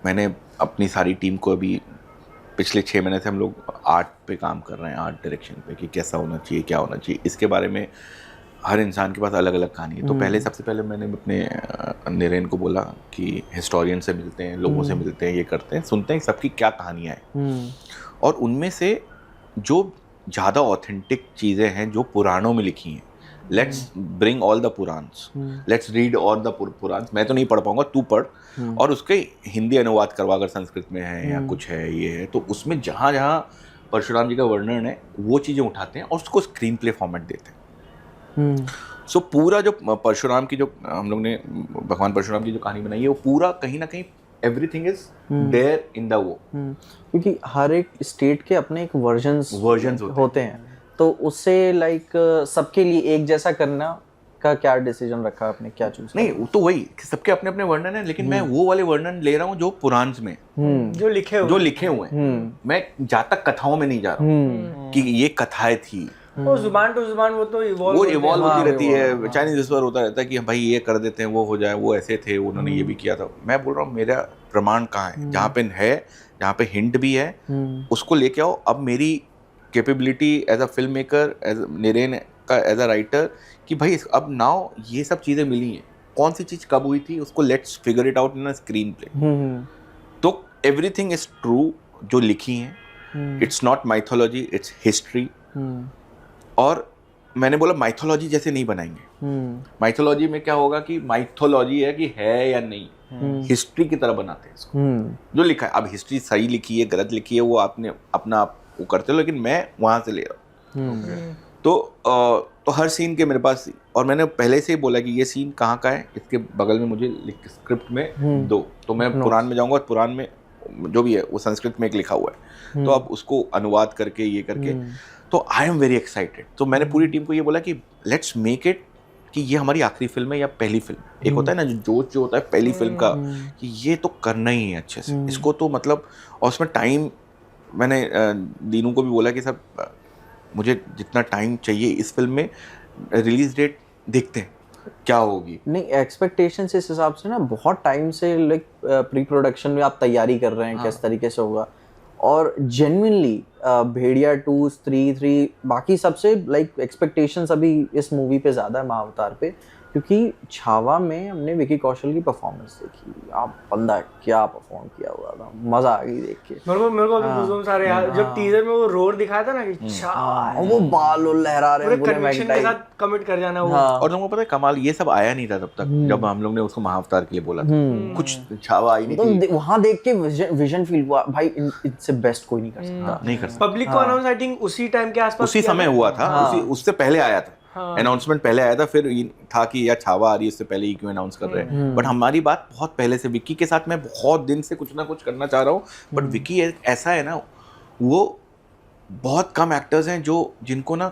मैंने अपनी सारी टीम को अभी पिछले 6 महीने से हम लोग आर्ट पे काम कर रहे हैं, आर्ट डायरेक्शन पे, कि कैसा होना चाहिए, क्या होना चाहिए। इसके बारे में हर इंसान के पास अलग अलग कहानी है। तो पहले सबसे पहले मैंने अपने निरेन को बोला कि हिस्टोरियन से मिलते हैं, लोगों से मिलते हैं, ये करते हैं, सुनते हैं सबकी क्या कहानियाँ हैं, और उनमें से जो ज़्यादा ऑथेंटिक चीज़ें हैं जो पुराणों में लिखी हैं, let's bring all the Puranas, let's read all the Puranas. मैं तो नहीं पढ़ पाऊंगा, तू पढ़, और उसके हिंदी अनुवाद करवा, अगर संस्कृत में है या कुछ है, ये है, तो उसमें जहाँ जहाँ परशुराम जी का वर्णन है वो चीज़ें उठाते हैं और उसको स्क्रीन प्ले फॉर्मेट देते हैं। सो पूरा जो परशुराम की, जो हम लोग ने भगवान परशुराम की जो कहानी बनाई है, वो पूरा कहीं ना कहीं everything is there in the वो, क्योंकि हर एक स्टेट के अपने एक वर्जन्स होते हैं, तो उससे लाइक सबके लिए एक जैसा करना का क्या डिसीजन रखा आपने, क्या चूज? नहीं, तो वही सबके अपने अपने वर्णन है, लेकिन मैं वो वाले वर्णन ले रहा हूँ जो पुराण में जो लिखे हुए हैं। मैं जातक कथाओं में नहीं जा रहा हूँ कि ये कथाएं थी। वो जुबान टू जुबान वो तो इवॉल्व होती रहती है। चाइनीज विस्पर होता रहता है कि भाई ये कर देते हैं, वो हो जाए, वो ऐसे थे, उन्होंने ये भी किया था। मैं बोल रहा हूँ मेरा प्रमाण कहाँ है, जहाँ पे है, जहाँ पे हिंट भी है, उसको लेके आओ। अब मेरी capability as a film maker, as Niren का एज अ राइटर, कि भाई अब नाउ ये सब चीज़ें मिली हैं, कौन सी चीज़ कब हुई थी, उसको let's figure it out in a screen play. तो एवरीथिंग इज ट्रू जो लिखी है, it's not mythology, it's history. और मैंने बोला माइथोलॉजी जैसे नहीं बनाएंगे। माइथोलॉजी में क्या होगा कि माइथोलॉजी है कि है या नहीं, हिस्ट्री की तरह बनाते हैं इसको। जो लिखा है, अब हिस्ट्री सही लिखी है गलत लिखी है वो आपने अपना वो करते हो, लेकिन मैं वहां से ले रहा हूँ। तो हर सीन के मेरे पास, और मैंने पहले से ही बोला कि ये सीन कहाँ का है, इसके बगल में मुझे स्क्रिप्ट में दो। तो मैं पुराण में जाऊंगा, पुराण में जो भी है वो संस्कृत में एक लिखा हुआ है, तो अब उसको अनुवाद करके ये करके, तो आई एम वेरी एक्साइटेड। तो मैंने पूरी टीम को ये बोला कि लेट्स मेक इट कि ये हमारी आखिरी फिल्म है या पहली फिल्म। एक होता है ना जो जोश जो होता है पहली फिल्म का, कि ये तो करना ही है अच्छे से इसको, तो मतलब। और उसमें टाइम, मैंने दीनू को भी बोला कि सब मुझे जितना टाइम चाहिए इस फिल्म में, रिलीज डेट देखते हैं क्या होगी। नहीं, एक्सपेक्टेशंस इस हिसाब से ना बहुत टाइम से लाइक प्री प्रोडक्शन में आप तैयारी कर रहे हैं, किस तरीके से होगा, और जेन्युइनली भेड़िया 2, 3 बाकी सबसे लाइक एक्सपेक्टेशंस अभी इस मूवी पे ज़्यादा है, महाअवतार पे, क्योंकि छावा में हमने विकी कौशल की परफॉर्मेंस देखी। आप बंदा क्या परफॉर्म किया हुआ था, मज़ा आ गई देख के। मेरे को गूज़बम्स आ रहे हैं जब टीजर में वो रोड दिखाया था ना कि वो बाल लहरा रहे हैं, पूरे कन्विक्शन के साथ कमिट कर जाना वो। और तुमको पता है कमाल, ये सब आया नहीं था तब तक जब हम लोग ने उसको महाअवतार के लिए बोला था, कुछ छावा आई नहीं थी। तो वहां देख के विजन फील हुआ, भाई इनसे बेस्ट कोई नहीं कर सकता। नहीं कर सकता। पबलिक को अनाउंस आई थिंक उसी टाइम के आसपास, उसी समय हुआ था, उससे पहले आया था अनाउंसमेंट, पहले आया था, फिर था कि यार छावा आ रही है, उससे पहले ही क्यों अनाउंस कर रहे हैं। बट हमारी बात बहुत पहले से, विक्की के साथ मैं बहुत दिन से कुछ ना कुछ करना चाह रहा हूँ, बट विक्की ऐसा है ना, वो बहुत कम एक्टर्स हैं जो जिनको ना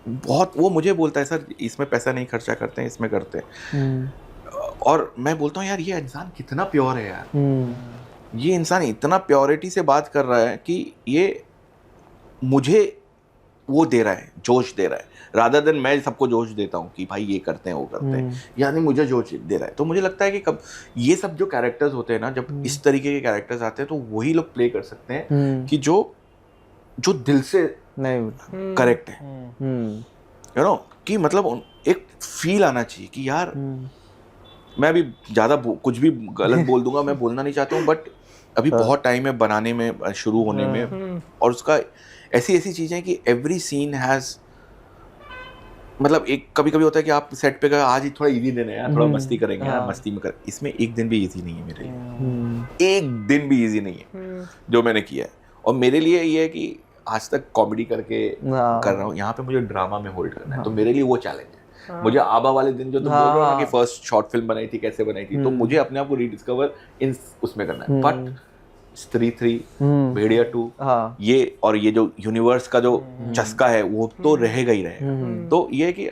बहुत, वो मुझे बोलता है सर इसमें पैसा नहीं खर्चा करते हैं, इसमें करते हैं। और मैं बोलता हूँ यार ये इंसान कितना प्योर है यार, ये इंसान इतना प्योरिटी से बात कर रहा है कि ये मुझे वो दे रहा है, जोश दे रहा है, रादर देन मैं सबको जोश देता हूँ कि भाई ये करते हैं वो करते हैं, यानी मुझे जोश दे रहा है। तो मुझे लगता है कि कब ये सब जो कैरेक्टर्स होते हैं ना, जब इस तरीके के कैरेक्टर्स आते हैं, तो वही लोग प्ले कर सकते हैं कि जो दिल से नहीं करेक्ट है, यू नो, कि मतलब एक फील आना चाहिए कि यार मैं अभी ज़्यादा कुछ भी गलत बोल दूंगा, मैं बोलना नहीं चाहता हूँ, बट अभी बहुत टाइम है बनाने में, शुरू होने में, और उसका ऐसी चीज़ें कि एवरी सीन हैज़, मतलब एक कभी कभी होता है कि आप सेट पे गए, आज ही थोड़ा इजी दिन है यार, थोड़ा मस्ती करेंगे यार, मस्ती में कर, इसमें एक दिन भी इजी नहीं है मेरे लिए, एक दिन भी इजी नहीं है जो मैंने किया है। और मेरे लिए ये है कि आज तक कॉमेडी करके कर रहा हूँ, यहाँ पे मुझे ड्रामा में होल्ड करना है, तो मेरे लिए वो चैलेंज है। मुझे आबा वाले दिन जो तुम बोल रहे हो ना कि फर्स्ट शॉर्ट फिल्म बनाई थी, कैसे बनाई थी, तो मुझे अपने आप को रीडिस्कवर इन उसमें करना है। बट स्त्री 3, भेड़िया 2, ये और ये जो यूनिवर्स का जो चस्का है वो तो रहेगा ही रहेगा। तो ये है कि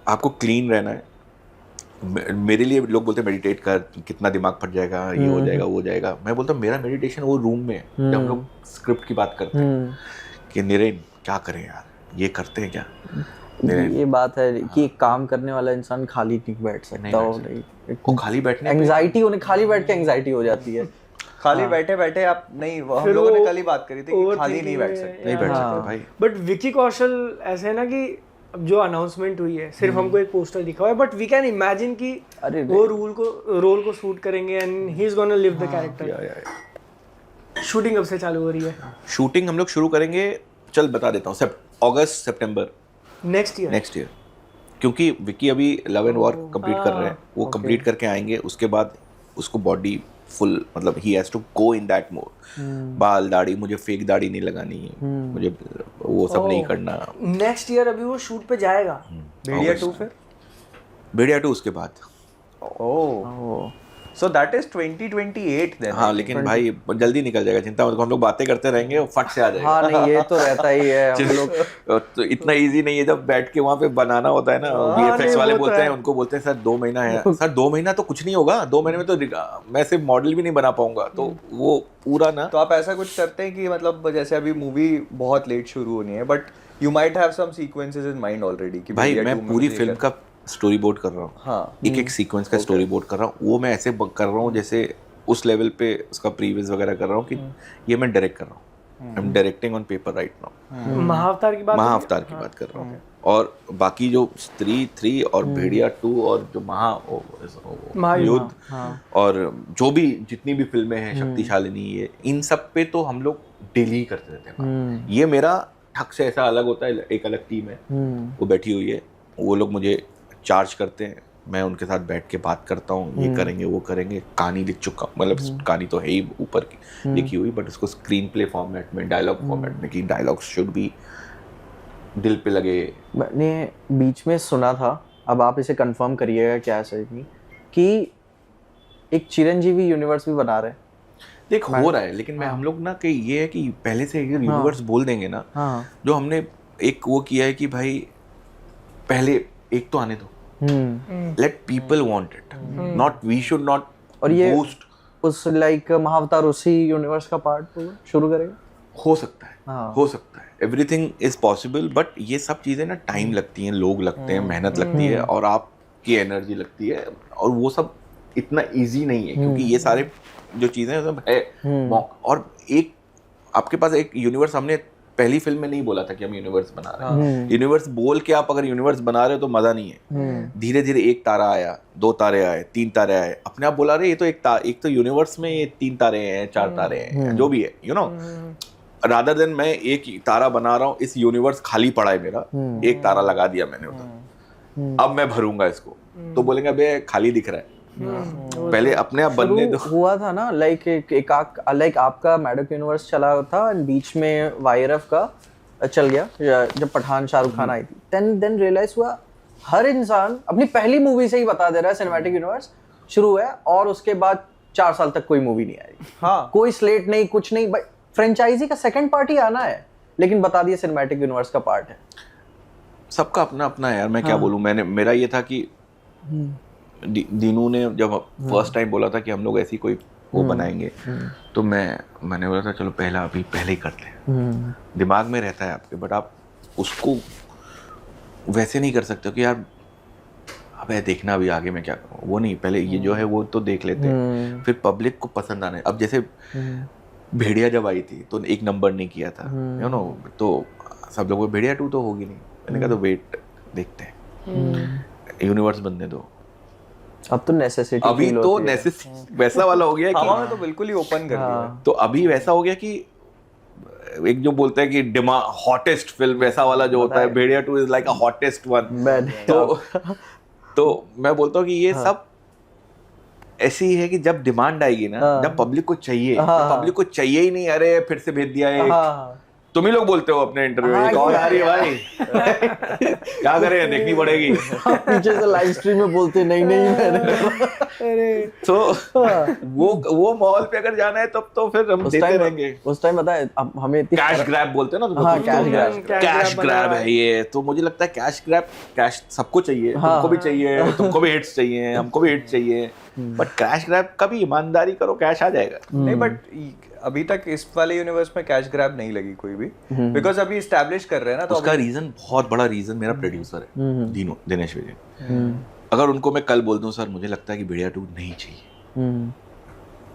आपको क्लीन रहना है। मेरे लिए लोग बोलते हैं मेडिटेट कर, कितना दिमाग फट जाएगा, ये हो जाएगा वो हो जाएगा। मैं बोलता हूँ मेरा मेडिटेशन वो रूम में है, जब हम लोग स्क्रिप्ट की बात करते हैं कि निरेन क्या करें यार, ये करते हैं क्या। ये बात है कि एक काम करने वाला इंसान खाली नहीं बैठ सकता, वो खाली बैठने एंजाइटी, उन्हें खाली बैठ के एंजाइटी हो जाती है। खाली बैठे बैठे आप नहीं, हम लोगों ने कल ही बात करी थी कि खाली नहीं बैठ सकते। नहीं बैठ सकते भाई। बट विकी कौशल ऐसे है ना कि अब जो अनाउंसमेंट हुई है सिर्फ हमको एक पोस्टर दिखा हुआ है, बट वी कैन इमेजिन कि वो रोल को शूट करेंगे and he is gonna live the character. Shooting कब से चालू हो रही है? शूटिंग हम लोग शुरू करेंगे, चल बता देता हूँ, अगस्त सितंबर नेक्स्ट ईयर, क्योंकि विकी अभी लव एंड वॉर कंप्लीट कर रहे हैं, वो कंप्लीट करके आएंगे, उसके बाद उसको बॉडी फुल, मतलब he has to go in that mode. बाल दाढ़ी, मुझे फेक दाढ़ी नहीं लगानी है, मुझे वो सब नहीं करना। नेक्स्ट ईयर अभी वो शूट पे जाएगा। भेड़िया 2 फिर? भेड़िया 2 उसके बाद। ओह, सो दैट इज 2028 देन। हाँ, लेकिन भाई जल्दी निकल जाएगा, चिंता मत करो, हम लोग बातें करते रहेंगे और फट से आ जाएगा। हाँ नहीं, ये तो रहता ही है हम लोग। तो इतना इजी नहीं है जब बैठ के वहाँ पे बनाना होता है ना। वीएफएक्स वाले बोलते हैं, उनको बोलते हैं सर 2 महीना है। सर 2 महीना तो कुछ नहीं होगा, 2 महीने में तो मैं सिर्फ मॉडल भी नहीं बना पाऊंगा, तो वो पूरा ना। तो आप ऐसा कुछ करते हैं कि मतलब जैसे अभी मूवी बहुत लेट शुरू होनी है, but you might have some sequences in mind already कि भाई मैं पूरी फिल्म का स्टोरी बोर्ड कर रहा हूँ। हाँ, एक सीक्वेंस का स्टोरी बोर्ड कर रहा हूँ, वो मैं ऐसे कर रहा हूँ जैसे उस लेवल पे उसका प्रीवियस वगैरह कर रहा हूँ कि ये मैं डायरेक्ट कर रहा हूँ। I am directing on paper right now. Mahavatar की बात कर रहा हूँ। और बाकी जो स्त्री 3 और भेड़िया 2 और जो महायुद्ध और जो भी जितनी भी फिल्में हैं, शक्तिशालिनी, ये इन सब पे तो हम लोग डेली करते रहते हैं। ये मेरा ठक से ऐसा अलग होता है, एक अलग टीम है वो बैठी हुई है, वो लोग मुझे चार्ज करते हैं, मैं उनके साथ बैठ के बात करता हूँ, ये करेंगे वो करेंगे। कहानी लिख चुका, मतलब कहानी तो है ही ऊपर की लिखी हुई, बट उसको स्क्रीन प्ले फॉर्मेट में, डायलॉग फॉर्मेट में, कि डायलॉग शुड बी दिल पे लगे। मैंने बीच में सुना था, अब आप इसे कंफर्म करिएगा क्या सही नहीं, कि एक चिरंजीवी यूनिवर्स भी बना रहे। देख हो रहा है, लेकिन मैं हम लोग ना कि ये है कि पहले से अगर यूनिवर्स बोल देंगे ना, जो हमने एक वो किया है कि भाई पहले एक तो आने दो, let people want it, not we should not. और ये बूस्ट उस लाइक महाअवतार उसी यूनिवर्स का पार्ट शुरू करेगा। हो सकता है, हो सकता है, एवरीथिंग इज पॉसिबल, बट ये सब चीजें ना टाइम लगती हैं, लोग लगते हैं, मेहनत लगती है और आपकी एनर्जी लगती है, और वो सब इतना इजी नहीं है, क्योंकि ये सारे जो चीजें सब है। और एक आपके पास एक यूनिवर्स, हमने पहली फिल्म में नहीं बोला था कि हम यूनिवर्स बना रहे हैं। यूनिवर्स बोल के आप अगर यूनिवर्स बना रहे हो तो मजा नहीं है। धीरे धीरे 1 तारा आया, 2 तारे आए, 3 तारे आए, अपने आप बोला रहे ये तो एक तो यूनिवर्स में ये 3 तारे हैं, 4 तारे हैं, जो भी है, यू नो, रादर देन मैं एक तारा बना रहा हूँ, इस यूनिवर्स खाली पड़ा है मेरा, 1 तारा लगा दिया मैंने उधर, अब मैं भरूंगा इसको, तो बोलेंगे अबे खाली दिख रहा है। पहले अपने आप बनने दो। हुआ था ना लाइक लाइक आपका मैडक यूनिवर्स चला था, बीच में वाईरफ का चल गया जब पठान शाहरुख खान आई थी, देन रियलाइज हुआ हर इंसान अपनी पहली मूवी से ही बता दे रहा है सिनेमैटिक यूनिवर्स शुरू है, और उसके बाद 4 साल तक कोई मूवी नहीं आई। हाँ, कोई स्लेट नहीं, कुछ नहीं, भाई फ्रेंचाइजी का सेकंड पार्ट ही आना है, लेकिन बता दिया सिनेमैटिक यूनिवर्स का पार्ट है। सबका अपना अपना है यार, मैं क्या बोलूं। मेरा ये था कि दीनू ने जब फर्स्ट टाइम बोला था कि हम लोग ऐसी कोई वो बनाएंगे, तो मैंने बोला था चलो पहले ही करते हैं। दिमाग में रहता है आपके, बट आप उसको वैसे नहीं कर सकते कि यार अबे देखना भी आगे मैं क्या करूँ, वो नहीं, पहले ये जो है वो तो देख लेते हैं, फिर पब्लिक को पसंद आने। अब जैसे भेड़िया जब आई थी तो 1 नंबर नहीं किया था, यू नो, तो सब लोग भेड़िया 2 तो होगी नहीं, मैंने कहा तो वेट देखते हैं, यूनिवर्स बनने दो। अब तो नेसेसिटी, अभी तो नेसेसिटी वैसा वाला हो गया कि हवा में तो बिल्कुल ही ओपन कर दिया। तो अभी वैसा हो गया कि एक जो बोलते हैं कि हॉटेस्ट फिल्म वैसा वाला जो होता है, भेड़िया 2 is like a hottest one. तो मैं बोलता हूँ कि ये सब ऐसी है कि जब डिमांड आएगी ना, जब पब्लिक को चाहिए, पब्लिक को चाहिए ही नहीं, अरे फिर से भेज दिया है। तुम ही लोग बोलते हो अपने इंटरव्यू में, कौन आ रही है भाई, क्या करें, देखनी पड़ेगी। पीछे से लाइव स्ट्रीम में बोलते नहीं मैंने। तो वो मॉल पे अगर जाना है तब तो फिर हम देते रहेंगे। उस टाइम पता है अब हमें कैश ग्रैब बोलते हैं ना, कैश ग्रैब है ये। तो मुझे लगता है कैश सबको चाहिए, तुमको भी चाहिए, तुमको भी हिट्स चाहिए, हमको भी हिट्स चाहिए, बट कैश ग्रैब का भी ईमानदारी करो, कैश आ जाएगा। नहीं, बट अभी तक इस वाले यूनिवर्स में कैश ग्रैब नहीं लगी कोई भी, बिकॉज अभी एस्टैब्लिश कर रहे हैं ना। तो उसका रीजन, बहुत बड़ा रीजन मेरा प्रोड्यूसर है दिनेश विजय। अगर उनको मैं कल बोल दूं सर मुझे लगता है कि भेड़िया 2 नहीं चाहिए,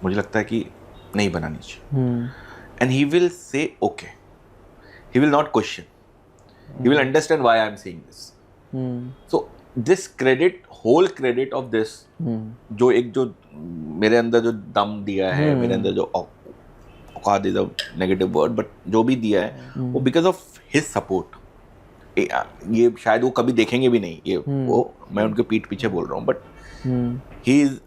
मुझे लगता है कि नहीं बनानी चाहिए, and he will say okay, he will not question, he will understand why I'm saying this. So this credit, whole credit of this, जो मेरे अंदर जो दम दिया है, मेरे अंदर जो औकात is a negative word, but जो भी दिया है वो बिकॉज ऑफ हिज सपोर्ट. ये शायद वो कभी देखेंगे भी नहीं, ये वो मैं उनके पीठ पीछे बोल रहा हूँ, बट ही इज